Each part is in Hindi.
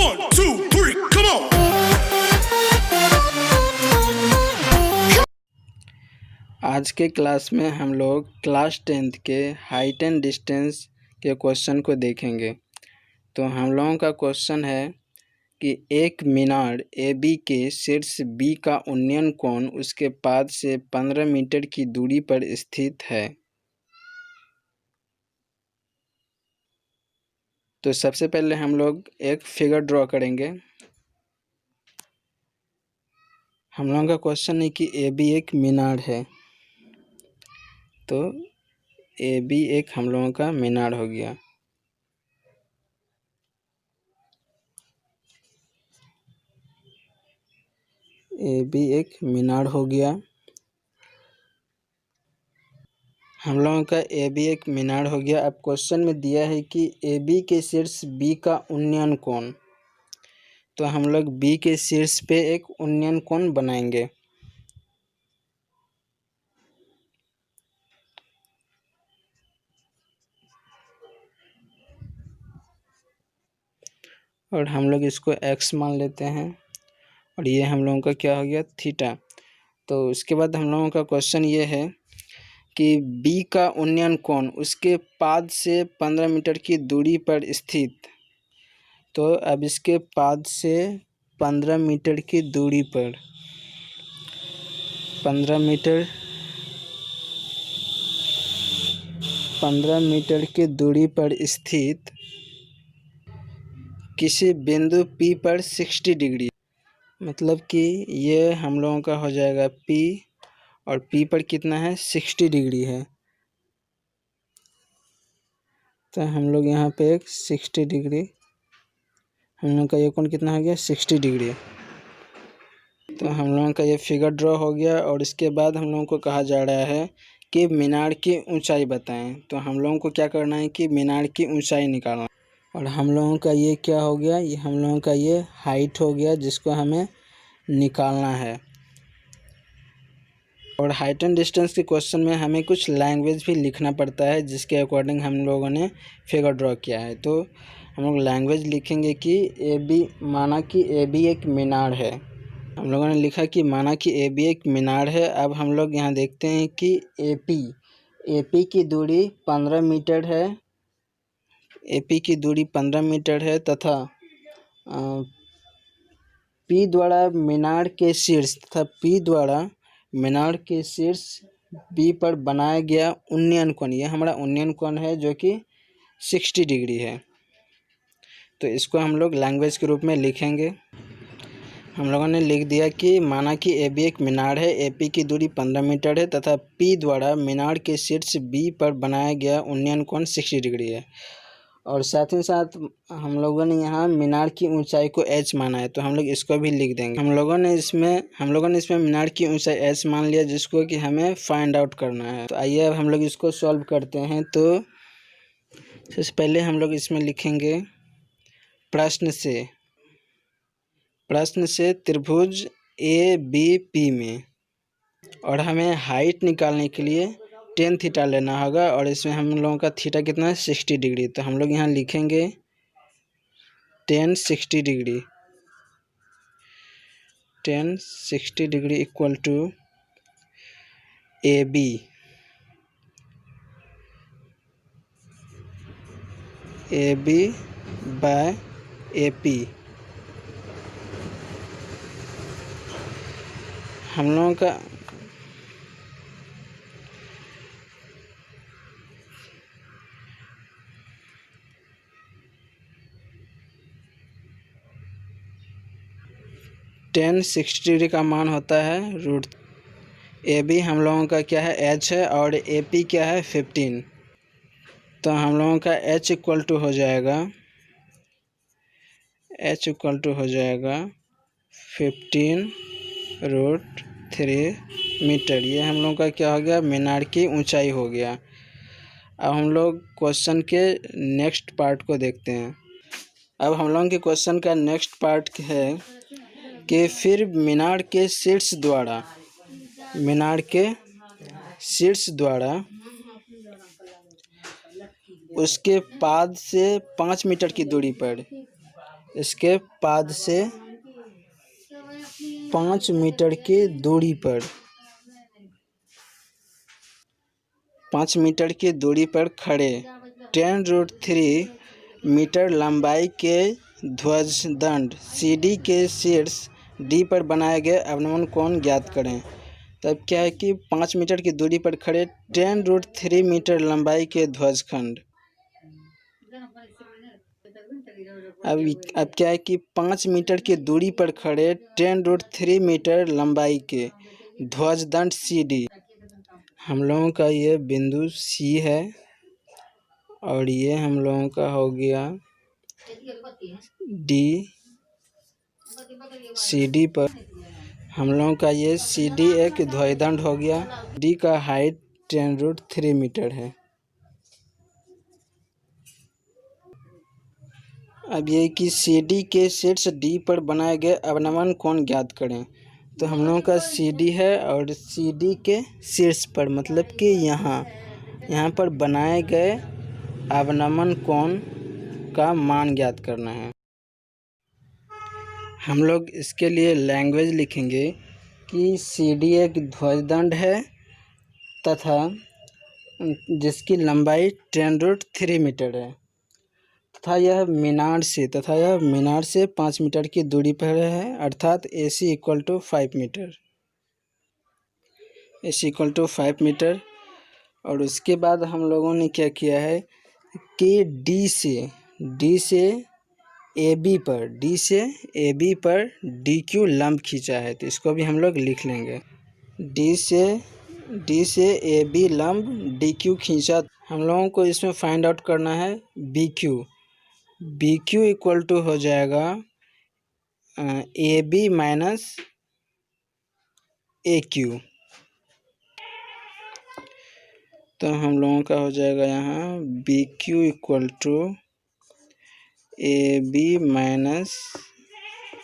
1, 2, 3, come on! आज के क्लास में हम लोग क्लास 10th के हाइट एंड डिस्टेंस के क्वेश्चन को देखेंगे। तो हम लोगों का क्वेश्चन है कि एक मीनार ए बी के शीर्ष बी का उन्नयन कोण उसके पाद से 15 मीटर की दूरी पर स्थित है। तो सबसे पहले हम लोग एक फिगर ड्रॉ करेंगे। हम लोगों का क्वेश्चन है कि ए बी एक मीनार है, तो ए बी एक हम लोगों का मीनार हो गया। ए बी एक मीनार हो गया। हम लोगों का ए बी एक मीनार हो गया। अब क्वेश्चन में दिया है कि ए बी के शीर्ष बी का उन्नयन कोण, तो हम लोग बी के शीर्ष पे एक उन्नयन कोण बनाएंगे। और हम लोग इसको x मान लेते हैं और ये हम लोगों का क्या हो गया, थीटा। तो उसके बाद हम लोगों का क्वेश्चन ये है कि B का उन्नयन कोण उसके पाद से 15 मीटर की दूरी पर स्थित। तो अब इसके पाद से 15 मीटर की दूरी पर 15 मीटर की दूरी पर स्थित किसी बिंदु P पर 60 डिग्री, मतलब कि ये हम लोगों का हो जाएगा P और P पर कितना है, 60 डिग्री है। तो हम लोग यहाँ पे एक 60 डिग्री, हम लोग का ये कोण कितना हो गया, 60 डिग्री। तो हम लोगों का ये फिगर ड्रॉ हो गया। और इसके बाद हम लोगों को कहा जा रहा है कि मीनार की ऊंचाई बताएं। तो हम लोगों को क्या करना है कि मीनार की ऊंचाई निकालना। और हम लोगों का ये क्या हो गया, ये हम लोगों का ये हाइट हो गया, जिसको हमें निकालना है। और हाइट एंड डिस्टेंस के क्वेश्चन में हमें कुछ लैंग्वेज भी लिखना पड़ता है, जिसके अकॉर्डिंग हम लोगों ने फिगर ड्रॉ किया है। तो हम लोग लैंग्वेज लिखेंगे कि ए बी, माना कि ए बी एक मीनार है। हम लोगों ने लिखा कि माना कि ए बी एक मीनार है। अब हम लोग यहाँ देखते हैं कि ए पी की दूरी 15 मीटर है, ए पी की दूरी 15 मीटर है तथा P द्वारा मीनार के शीर्ष तथा P द्वारा मीनार के शीर्ष B पर बनाया गया उन्नयन कोण, ये हमारा उन्नयन कोण है जो कि 60 डिग्री है। तो इसको हम लोग लैंग्वेज के रूप में लिखेंगे। हम लोगों ने लिख दिया कि माना कि ए बी एक मीनार है, ए पी की दूरी 15 मीटर है तथा P द्वारा मीनार के शीर्ष B पर बनाया गया उन्नयन कोण 60 डिग्री है। और साथ ही साथ हम लोगों ने यहाँ मीनार की ऊंचाई को h माना है, तो हम लोग इसको भी लिख देंगे। हम लोगों ने इसमें मीनार की ऊंचाई h मान लिया, जिसको कि हमें फाइंड आउट करना है। तो आइए अब हम लोग इसको सॉल्व करते हैं। तो सबसे पहले हम लोग इसमें लिखेंगे प्रश्न से त्रिभुज ए बी पी में, और हमें हाइट निकालने के लिए tan थीटा लेना होगा। और इसमें हम लोगों का थीटा कितना है, 60 डिग्री। तो हम लोग यहाँ लिखेंगे tan 60 degree equal to A B by A P. हम लोगों का tan 60 डिग्री का मान होता है रूट। ए बी हम लोगों का क्या है, h है, और ए पी क्या है, 15। तो हम लोगों का h इक्वल टू हो जाएगा 15√3 मीटर। ये हम लोगों का क्या हो गया, मीनार की ऊंचाई हो गया। अब हम लोग क्वेश्चन के नेक्स्ट पार्ट को देखते हैं। अब हम लोगों के क्वेश्चन का नेक्स्ट पार्ट है कि फिर मीनार के शीर्ष द्वारा उसके पाद से 5 मीटर की दूरी पर इसके पाद से 5 मीटर की दूरी पर 5 मीटर की दूरी पर खड़े 10√3 मीटर लंबाई के ध्वजदंड CD के शीर्ष D पर बनाए गए अवनमन कोण ज्ञात करें। तब क्या है कि 5 मीटर की दूरी पर खड़े 10√3 मीटर लंबाई के ध्वजखंड। अब क्या है कि 5 मीटर की दूरी पर खड़े 10√3 मीटर लंबाई के ध्वजदंड CD। हम लोगों का ये बिंदु C है और ये हम लोगों का हो गया D। CD पर हम लोगों का ये CD एक ध्वजदंड हो गया। D का हाइट 10√3 मीटर है। अब ये कि CD के शीर्ष D पर बनाए गए अवनमन कोण ज्ञात करें। तो हम लोगों का CD है और CD के शीर्ष पर मतलब कि यहाँ पर बनाए गए अवनमन कोण का मान ज्ञात करना है। हम लोग इसके लिए लैंग्वेज लिखेंगे कि CD एक ध्वजदंड है तथा जिसकी लंबाई 10√3 मीटर है तथा यह मीनार से 5 मीटर की दूरी पर है, अर्थात AC = 5 मीटर। AC = 5 metre. और उसके बाद हम लोगों ने क्या किया है कि D से AB पर DQ लंब खींचा है, तो इसको भी हम लोग लिख लेंगे। D से AB लंब DQ खींचा। हम लोगों को इसमें फाइंड आउट करना है BQ = हो जाएगा AB - AQ। तो हम लोगों का हो जाएगा यहाँ BQ = AB -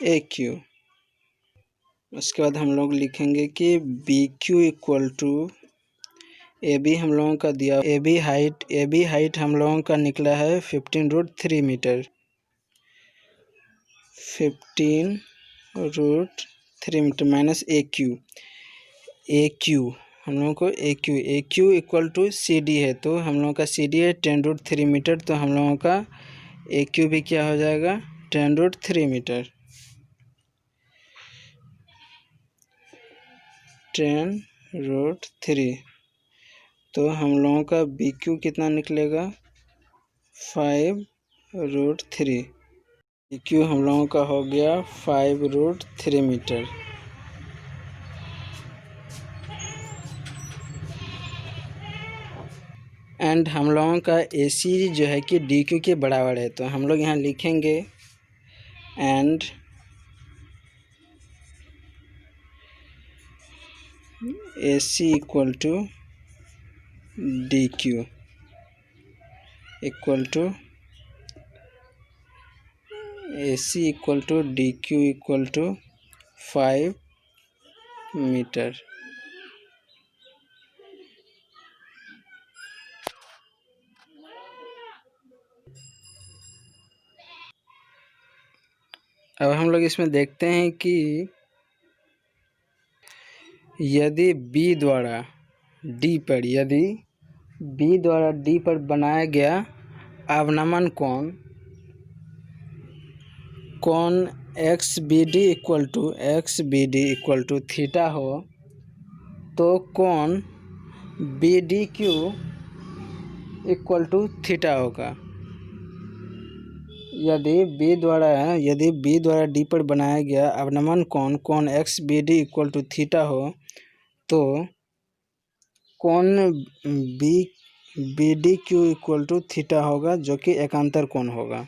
AQ। उसके बाद हम लोग लिखेंगे कि BQ = AB हम लोगों का दिया AB हाइट हम लोगों का निकला है 15√3 मीटर। 15√3 मीटर माइनस AQ हम लोगों को AQ = CD है, तो हम लोगों का CD है 10√3 मीटर, तो हम लोगों का AQ भी क्या हो जाएगा 10√3 मीटर। 10√3, तो हम लोगों का BQ कितना निकलेगा 5√3। BQ हम लोगों का हो गया 5√3 मीटर। एंड हम लोगों का AC जो है कि DQ के बराबर है, तो हम लोग यहाँ लिखेंगे and AC = DQ AC = DQ = 5 metre. अब हम लोग इसमें देखते हैं कि यदि B द्वारा D पर बनाया गया अवनमन कोण XBD = थीटा हो, तो कोण BDQ = थीटा होगा। यदि B द्वारा D पर बनाया गया अवनमन कोण XBD = थीटा हो, तो कोण BDQ = थीटा होगा, जो कि एकांतर कोण होगा।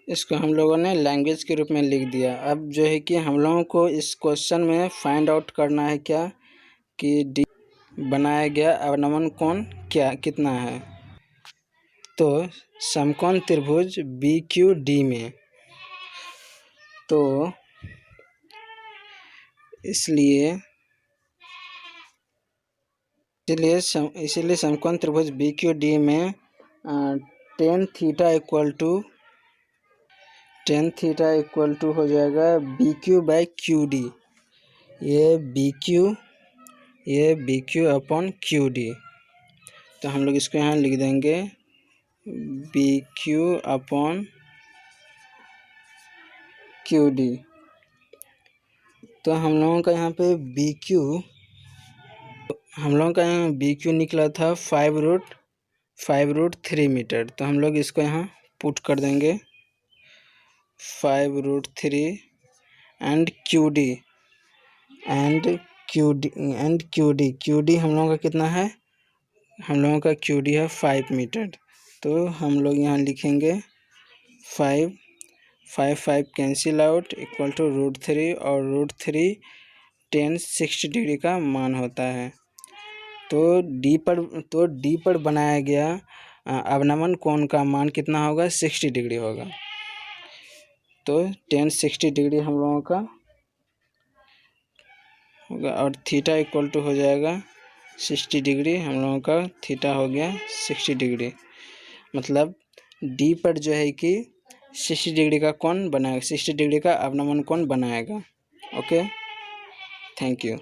इसको हम लोगों ने लैंग्वेज के रूप में लिख दिया। अब जो है कि हम लोगों को इस क्वेश्चन में फाइंड आउट करना है क्या कि D बनाया गया अवनमन कोण कितना है। तो समकोण त्रिभुज BQD में, तो इसलिए समकोण त्रिभुज BQD में टेन थीटा इक्वल टू हो जाएगा B Q by Q D. ये B Q upon Q D. तो हम लोग इसको यहाँ लिख देंगे B Q upon Q D. तो हम लोगों का यहाँ पे बी क्यू निकला था 5√3 मीटर। तो हम लोग इसको यहाँ पुट कर देंगे 5√3 एंड क्यू डी हम लोगों का कितना है, हम लोगों का क्यू डी है 5 मीटर। तो हम लोग यहाँ लिखेंगे 5 कैंसिल आउट इक्वल टू √3 और √3 10 60 डिग्री का मान होता है। तो डी पर बनाया गया अवनमन कोण का मान कितना होगा, 60 डिग्री होगा। तो 10 60 डिग्री हम लोगों का होगा और थीटा इक्वल टू हो जाएगा 60 डिग्री। हम लोगों का थीटा हो गया 60 डिग्री। मतलब डी पर जो है कि 60 डिग्री का कोण बनाएगा, 60 डिग्री का अवनमन कोण बनाएगा। Okay, thank you.